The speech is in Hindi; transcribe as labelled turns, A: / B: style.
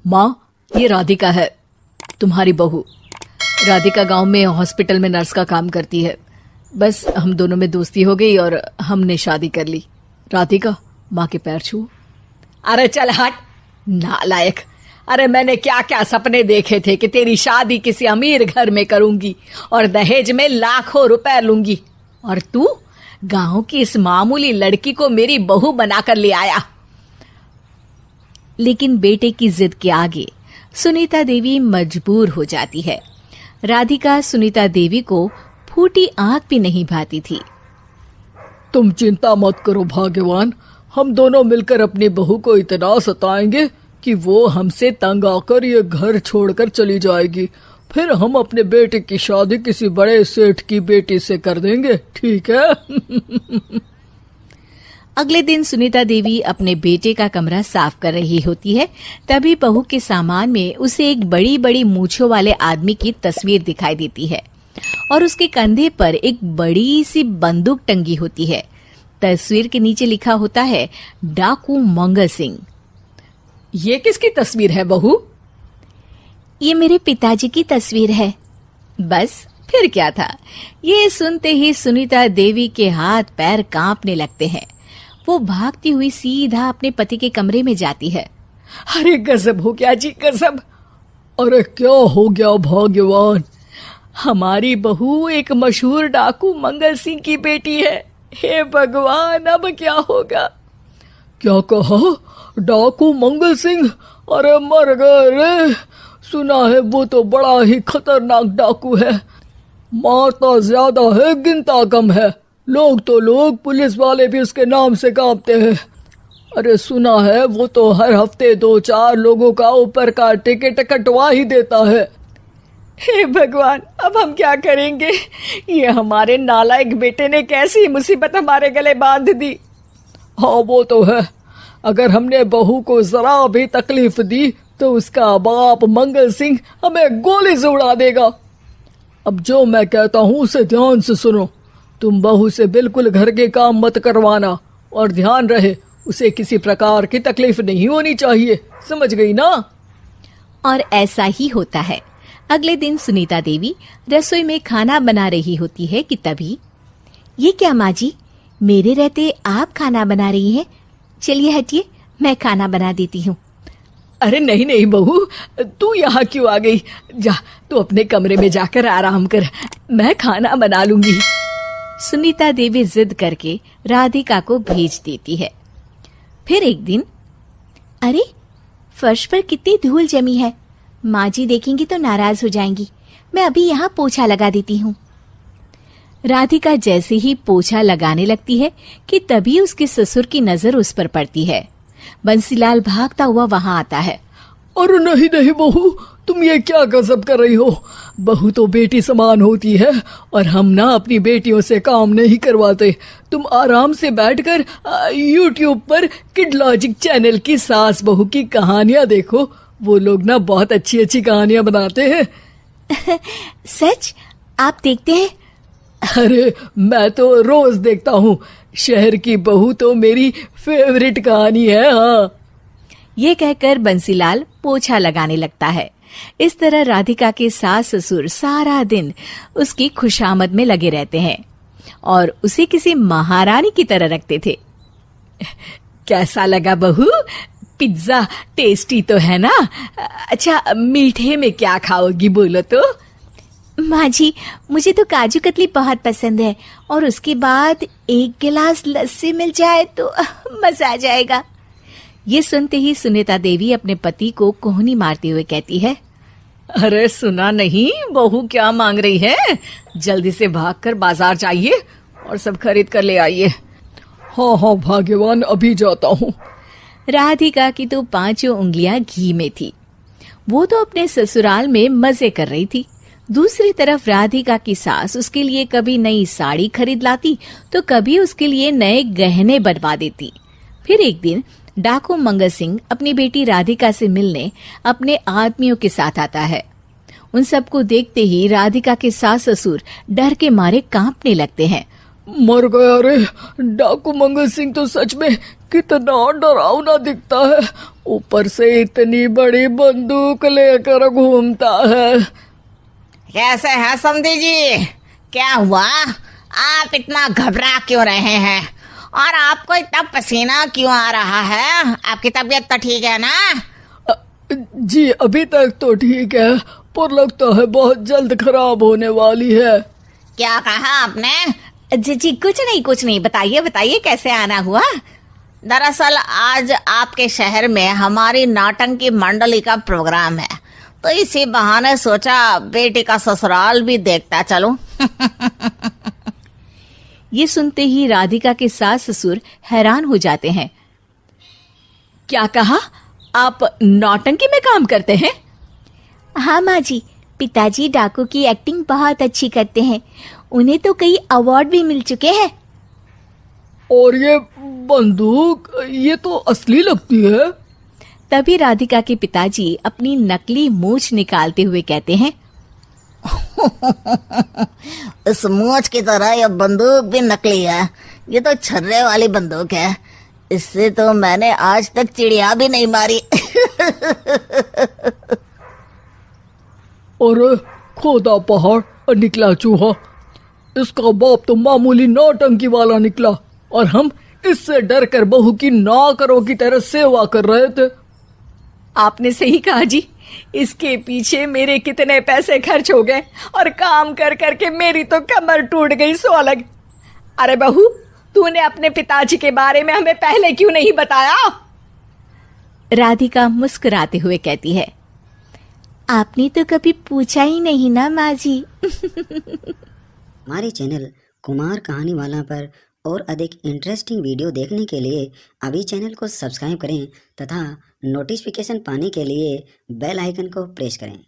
A: माँ, ये राधिका है, तुम्हारी बहू। राधिका गांव में हॉस्पिटल में नर्स का काम करती है। बस हम दोनों में दोस्ती हो गई और हमने शादी कर ली। राधिका, माँ के पैर छू।
B: अरे चल हट नालायक। अरे मैंने क्या क्या सपने देखे थे कि तेरी शादी किसी अमीर घर में करूंगी और दहेज में लाखों रुपए लूंगी, और तू गांव की इस मामूली लड़की को मेरी बहू बनाकर ले आया।
C: लेकिन बेटे की जिद के आगे सुनीता देवी मजबूर हो जाती है। राधिका सुनीता देवी को फूटी आंख भी नहीं भाती थी।
A: तुम चिंता मत करो भाग्यवान, हम दोनों मिलकर अपनी बहू को इतना सताएंगे कि वो हमसे तंग आकर ये घर छोड़कर चली जाएगी। फिर हम अपने बेटे की शादी किसी बड़े सेठ की बेटी से कर देंगे, ठीक है?
C: अगले दिन सुनीता देवी अपने बेटे का कमरा साफ कर रही होती है। तभी बहू के सामान में उसे एक बड़ी बड़ी मूंछों वाले आदमी की तस्वीर दिखाई देती है और उसके कंधे पर एक बड़ी सी बंदूक टंगी होती है। तस्वीर के नीचे लिखा होता है डाकू मंगल सिंह।
B: ये किसकी तस्वीर है बहू?
C: ये मेरे पिताजी की तस्वीर है। बस फिर क्या था। ये सुनते ही सुनीता देवी के हाथ पैर कांपने लगते हैं। वो भागती हुई सीधा अपने पति के कमरे में जाती है।
B: अरे गजब हो गया जी, गजब।
A: अरे क्या हो गया भाग्यवान?
B: हमारी बहू एक मशहूर डाकू मंगल सिंह की बेटी है। हे भगवान, अब क्या होगा?
A: क्या कहा? डाकू मंगल सिंह? अरे मर गए रे। सुना है वो तो बड़ा ही खतरनाक डाकू है, मारता ज्यादा है गिनता कम है। लोग पुलिस वाले भी उसके नाम से कांपते हैं। अरे सुना है वो तो हर हफ्ते 2-4 लोगों का ऊपर का टिकट कटवा ही देता है।
B: हे भगवान, अब हम क्या करेंगे? ये हमारे नालायक बेटे ने कैसी मुसीबत हमारे गले बांध दी।
A: हाँ वो तो है, अगर हमने बहू को जरा भी तकलीफ दी तो उसका बाप मंगल सिंह हमें गोली से उड़ा देगा। अब जो मैं कहता हूँ उसे ध्यान से सुनो। तुम बहू से बिल्कुल घर के काम मत करवाना, और ध्यान रहे उसे किसी प्रकार की तकलीफ नहीं होनी चाहिए, समझ गई ना?
C: और ऐसा ही होता है। अगले दिन सुनीता देवी रसोई में खाना बना रही होती है कि तभी, ये क्या माँ जी, मेरे रहते आप खाना बना रही हैं? चलिए हटिए, मैं खाना बना देती हूँ।
B: अरे नहीं नहीं बहू, तू यहाँ क्यों आ गई? जा, तू अपने कमरे में जाकर आराम कर, मैं खाना बना लूंगी।
C: सुनीता देवी जिद करके राधिका को भेज देती है। फिर एक दिन, अरे फर्श पर कितनी धूल जमी है, माँ जी देखेंगी तो नाराज हो जाएंगी, मैं अभी यहाँ पोछा लगा देती हूँ। राधिका जैसे ही पोछा लगाने लगती है कि तभी उसके ससुर की नजर उस पर पड़ती है। बंसीलाल भागता हुआ वहां आता है।
A: अरे नहीं नहीं बहू, तुम ये क्या गजब कर रही हो? बहू तो बेटी समान होती है और हम ना अपनी बेटियों से काम नहीं करवाते। तुम आराम से बैठकर YouTube पर किड लॉजिक चैनल की सास बहू की कहानियां देखो। वो लोग ना बहुत अच्छी अच्छी कहानियां बनाते हैं।
C: सच? आप देखते हैं?
A: अरे मैं तो रोज देखता हूँ। शहर की बहू तो मेरी फेवरेट कहानी है। हाँ,
C: ये कहकर बंसीलाल पोछा लगाने लगता है। इस तरह राधिका के सास ससुर सारा दिन उसकी खुशामद में लगे रहते हैं और उसे किसी महारानी की तरह रखते थे।
B: कैसा लगा बहू? पिज्जा टेस्टी तो है ना? अच्छा, मीठे में क्या खाओगी बोलो तो?
C: माँ जी, मुझे तो काजू कतली बहुत पसंद है और उसके बाद 1 गिलास लस्सी मिल जाए तो मजा आ जाएगा। ये सुनते ही सुनीता देवी अपने पति को कोहनी मारते हुए कहती है,
B: अरे सुना नहीं बहू क्या मांग रही है? जल्दी से भागकर बाजार जाइए और सब खरीद कर ले आइए।
A: हाँ हाँ भाग्यवान, अभी जाता हूँ।
C: राधिका की तो 5 उंगलियां घी में थी। वो तो अपने ससुराल में मजे कर रही थी। दूसरी तरफ राधिका की सास उसके लिए कभी नई साड़ी खरीद लाती तो कभी उसके लिए नए गहने बनवा देती। फिर एक दिन डाकू मंगल सिंह अपनी बेटी राधिका से मिलने अपने आदमियों के साथ आता है। उन सबको देखते ही राधिका के सास ससुर डर के मारे कांपने लगते हैं।
A: मर गया रे, डाकू मंगल सिंह तो सच में कितना डरावना दिखता है, ऊपर से इतनी बड़ी बंदूक लेकर घूमता है।
D: कैसे हैं समधी जी? क्या हुआ? आप इतना घबरा क्यों रहे हैं? और आपको इतना पसीना क्यों आ रहा है? आपकी तबीयत तो ठीक है ना?
A: जी अभी तक तो ठीक है, पर लगता है बहुत जल्द खराब होने वाली है।
D: क्या कहा आपने?
C: जी कुछ नहीं, बताइए बताइए कैसे आना हुआ।
D: दरअसल आज आपके शहर में हमारी नाटंकी मंडली का प्रोग्राम है, तो इसी बहाने सोचा बेटी का ससुराल भी देखता चलूं।
C: ये सुनते ही राधिका के सास ससुर हैरान हो जाते हैं। क्या कहा? आप नौटंकी में काम करते हैं? हाँ माँ जी, पिताजी डाकू की एक्टिंग बहुत अच्छी करते हैं, उन्हें तो कई अवार्ड भी मिल चुके हैं।
A: और ये बंदूक, ये तो असली लगती है।
C: तभी राधिका के पिताजी अपनी नकली मूंछ निकालते हुए कहते हैं,
D: इस मूंछ की तरह यह बंदूक भी नकली है। ये तो छर्रे वाली बंदूक है, इससे तो मैंने आज तक चिड़िया भी नहीं मारी।
A: और खोदा पहाड़ निकला चूहा, इसका बाप तो मामूली नौटंकी वाला निकला, और हम इससे डर कर बहू की नौकरों की तरह सेवा कर रहे थे।
B: आपने सही कहा जी, इसके पीछे मेरे कितने पैसे खर्च हो गए, और काम कर करके मेरी तो कमर टूट गई सो अलग। अरे बहू, तूने अपने पिताजी के बारे में हमें पहले क्यों नहीं बताया?
C: राधिका मुस्कुराते हुए कहती है, आपने तो कभी पूछा ही नहीं ना माँ जी।
E: हमारे चैनल कुमार कहानी वाला पर और अधिक इंटरेस्टिंग वीडियो देखने के लिए अभी चैनल को सब्सक्राइब करें तथा नोटिफिकेशन पाने के लिए बेल आइकन को प्रेस करें।